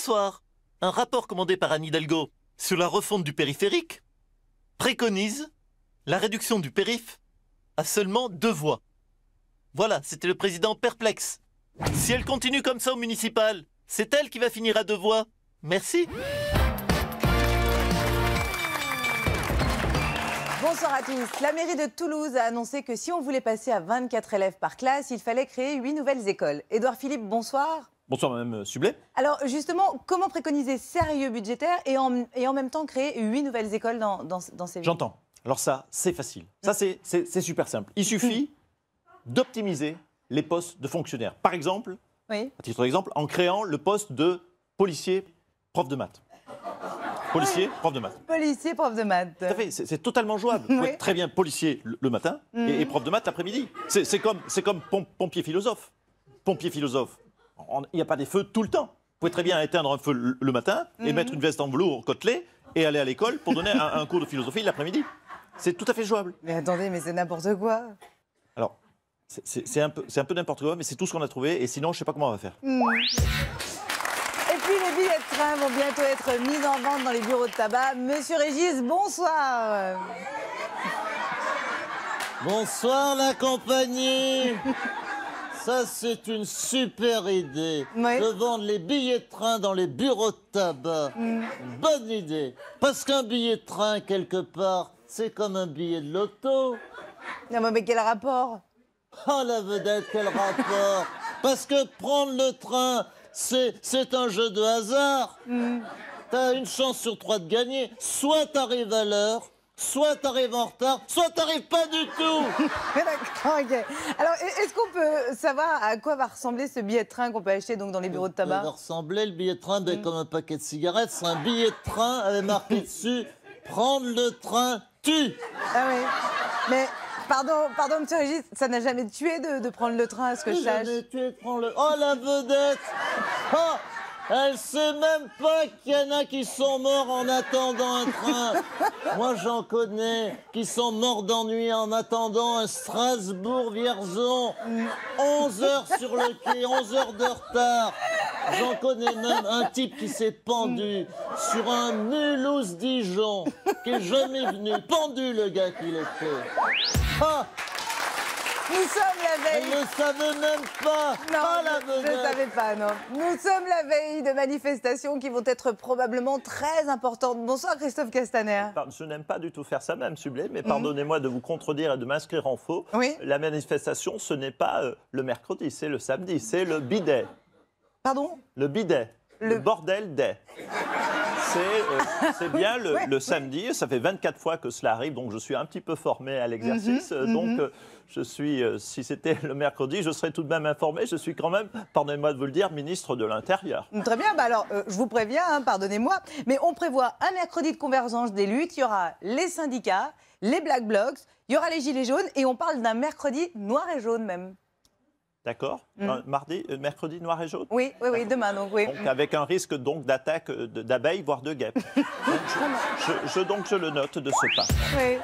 Bonsoir. Un rapport commandé par Anne Hidalgo sur la refonte du périphérique préconise la réduction du périph' à seulement 2 voies. Voilà, c'était le président perplexe. Si elle continue comme ça au municipal, c'est elle qui va finir à 2 voies. Merci. Bonsoir à tous. La mairie de Toulouse a annoncé que si on voulait passer à 24 élèves par classe, il fallait créer 8 nouvelles écoles. Édouard Philippe, bonsoir. Bonsoir Madame Sublet. Alors justement, comment préconiser sérieux budgétaire et en même temps créer 8 nouvelles écoles dans ces villes? J'entends. Alors ça, c'est facile. Ça, c'est super simple. Il suffit d'optimiser les postes de fonctionnaires. Par exemple, oui. À titre d'exemple, en créant le poste de policier prof de maths. Policier, prof de maths. Policier, prof de maths. Tout à fait, c'est totalement jouable. Vous pouvez être très bien policier le matin et prof de maths l'après-midi. C'est comme pompier philosophe. Pompier philosophe, il n'y a pas des feux tout le temps. Vous pouvez très bien éteindre un feu le matin et mettre une veste en velours côtelée et aller à l'école pour donner un cours de philosophie l'après-midi. C'est tout à fait jouable. Mais attendez, mais c'est n'importe quoi. Alors, c'est un peu n'importe quoi, mais c'est tout ce qu'on a trouvé et sinon, je ne sais pas comment on va faire. Et puis les billets de train vont bientôt être mis en vente dans les bureaux de tabac. Monsieur Régis, bonsoir. Bonsoir la compagnie. Ça, c'est une super idée. Oui. De vendre les billets de train dans les bureaux de tabac. Bonne idée. Parce qu'un billet de train, quelque part, c'est comme un billet de loto. Non, mais quel rapport? Oh la vedette, quel rapport. Parce que prendre le train, c'est un jeu de hasard. T'as une chance sur 3 de gagner. Soit t'arrives à l'heure, soit t'arrives en retard, soit t'arrives pas du tout. D'accord, ok. Alors, est-ce qu'on peut savoir à quoi va ressembler ce billet de train qu'on peut acheter donc dans les bureaux de tabac? Ça va ressembler, le billet de train, comme un paquet de cigarettes. C'est un billet de train avec marqué dessus « Prendre le train tue ». Ah oui. Mais, pardon, monsieur Régis, ça n'a jamais tué de prendre le train, à ce que je sache. Jamais tué de prendre le... Oh, la vedette. Oh, elle sait même pas qu'il y en a qui sont morts en attendant un train. Moi, j'en connais qui sont morts d'ennui en attendant un Strasbourg-Vierzon. 11 heures sur le quai, 11 heures de retard. J'en connais même un type qui s'est pendu sur un Mulhouse-Dijon, qui est jamais venu. Pendu, le gars qu'il était. Ah, Nous sommes la veille. elle ne savait même pas. Non, Ah, la je ne vedette. savais pas, non. Nous sommes la veille de manifestations qui vont être probablement très importantes. Bonsoir, Christophe Castaner. Je n'aime pas du tout faire ça, Madame Sublet, mais pardonnez-moi de vous contredire et de m'inscrire en faux. Oui. La manifestation, ce n'est pas le mercredi, c'est le samedi, c'est le bidet. Pardon? Le bidet. Le bordel day. C'est bien le samedi, ça fait 24 fois que cela arrive, donc je suis un petit peu formé à l'exercice. Donc je suis, si c'était le mercredi, je serais tout de même informé. Je suis quand même, pardonnez-moi de vous le dire, ministre de l'Intérieur. Très bien, bah alors je vous préviens, hein, pardonnez-moi, mais on prévoit un mercredi de convergence des luttes. Il y aura les syndicats, les Black Blocs, il y aura les Gilets jaunes et on parle d'un mercredi noir et jaune même. D'accord. Mercredi noir et jaune. Oui, demain donc, oui. Donc avec un risque donc d'attaque d'abeilles, voire de guêpes. Donc je le note de ce pas. Oui.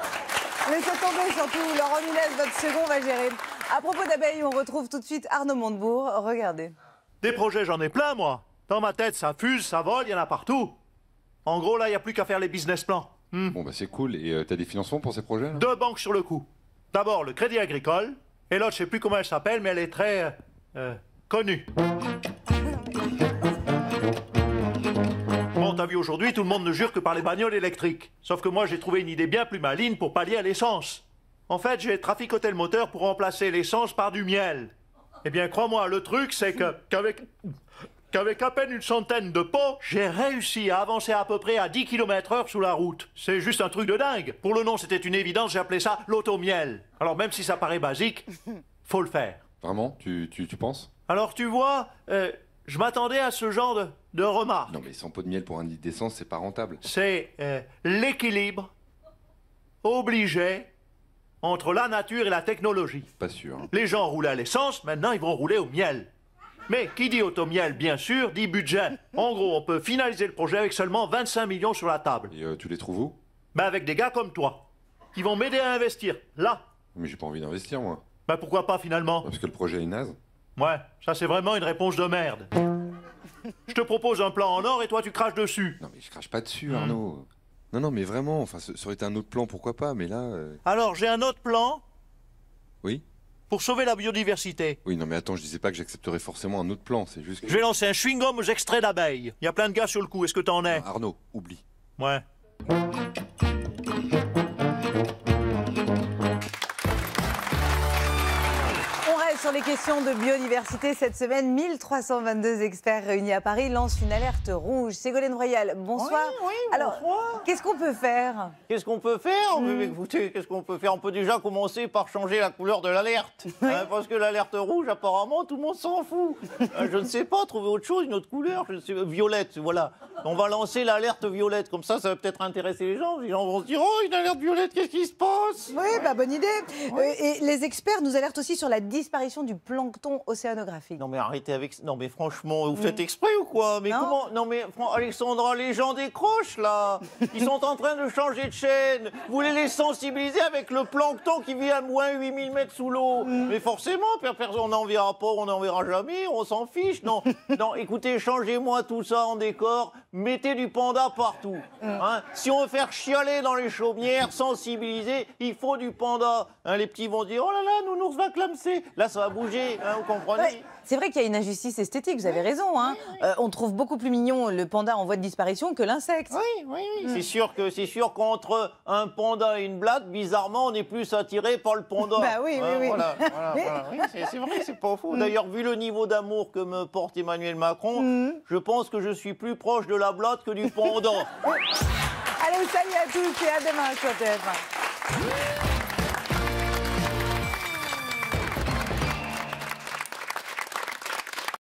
Laissez tomber surtout, Laurent Nunez, votre second va gérer. À propos d'abeilles, on retrouve tout de suite Arnaud Montebourg. Regardez. Des projets, j'en ai plein, moi. Dans ma tête, ça fuse, ça vole, il y en a partout. En gros, là, il n'y a plus qu'à faire les business plans. Bon, bah c'est cool. Et t'as des financements pour ces projets là? 2 banques sur le coup. D'abord, le Crédit Agricole. Et l'autre, je sais plus comment elle s'appelle, mais elle est très connue. Bon, t'as vu, aujourd'hui, tout le monde ne jure que par les bagnoles électriques. Sauf que moi, j'ai trouvé une idée bien plus maligne pour pallier à l'essence. En fait, j'ai traficoté le moteur pour remplacer l'essence par du miel. Eh bien, crois-moi, le truc, c'est qu'avec à peine une centaine de pots, j'ai réussi à avancer à peu près à 10 km/h sous la route. C'est juste un truc de dingue. Pour le nom, c'était une évidence, j'ai appelé ça l'automiel. Alors même si ça paraît basique, faut le faire. Vraiment? Tu penses? Alors tu vois, je m'attendais à ce genre de remarques. Non, mais 100 pots de miel pour un litre d'essence, c'est pas rentable. C'est l'équilibre obligé entre la nature et la technologie. Pas sûr. Hein. Les gens roulaient à l'essence, maintenant ils vont rouler au miel. Mais qui dit automiel, bien sûr, dit budget. En gros, on peut finaliser le projet avec seulement 25 millions sur la table. Et tu les trouves où? Ben avec des gars comme toi, qui vont m'aider à investir, là. Mais j'ai pas envie d'investir, moi. Ben pourquoi pas finalement? Parce que le projet est naze. Ouais, ça c'est vraiment une réponse de merde. Je te propose un plan en or et toi tu craches dessus. Non, mais je crache pas dessus, Arnaud. Non, non, mais vraiment, enfin, ça aurait été un autre plan, pourquoi pas, mais là... Alors, j'ai un autre plan Oui? pour sauver la biodiversité. Oui, non, mais attends, je disais pas que j'accepterais forcément un autre plan, c'est juste que... Je vais lancer un chewing-gum aux extraits d'abeilles. Il y a plein de gars sur le coup, est-ce que t'en es? Arnaud, oublie. Ouais. Sur les questions de biodiversité, cette semaine, 1322 experts réunis à Paris lancent une alerte rouge. Ségolène Royal, bonsoir. Oui, Alors, qu'est-ce qu'on peut faire? Qu'est-ce qu'on peut faire? Écoutez, qu'est-ce qu'on peut faire? On peut déjà commencer par changer la couleur de l'alerte. Parce que l'alerte rouge, apparemment, tout le monde s'en fout. Je ne sais pas, trouver autre chose, une autre couleur. Je ne sais, violette, voilà. On va lancer l'alerte violette. Comme ça va peut-être intéresser les gens. Les gens vont se dire, oh, une alerte violette, qu'est-ce qui se passe? Oui, bah, bonne idée. Et les experts nous alertent aussi sur la disparition du plancton océanographique. Non mais arrêtez avec... Non mais franchement, vous faites exprès ou quoi? Mais non. comment... Non mais Alexandra, les gens décrochent là. Ils sont en train de changer de chaîne. Vous voulez les sensibiliser avec le plancton qui vit à moins 8000 mètres sous l'eau. Mais forcément, personne n'en verra pas, on n'en verra jamais, on s'en fiche. Non, non, écoutez, changez-moi tout ça en décor. Mettez du panda partout. Hein? Si on veut faire chialer dans les chaumières, sensibiliser, il faut du panda. Hein, les petits vont dire, oh là là, nounours va clamser. Là, ça va bouger, hein, vous comprenez? Ouais, c'est vrai qu'il y a une injustice esthétique, vous avez raison. Hein. On trouve beaucoup plus mignon le panda en voie de disparition que l'insecte. Oui. C'est sûr qu'entre un panda et une blatte, bizarrement, on est plus attiré par le panda. Bah oui. Voilà. Oui, c'est vrai, c'est pas faux. D'ailleurs, vu le niveau d'amour que me porte Emmanuel Macron, je pense que je suis plus proche de la blatte que du panda. Allez, salut à tous et à demain sur TF1.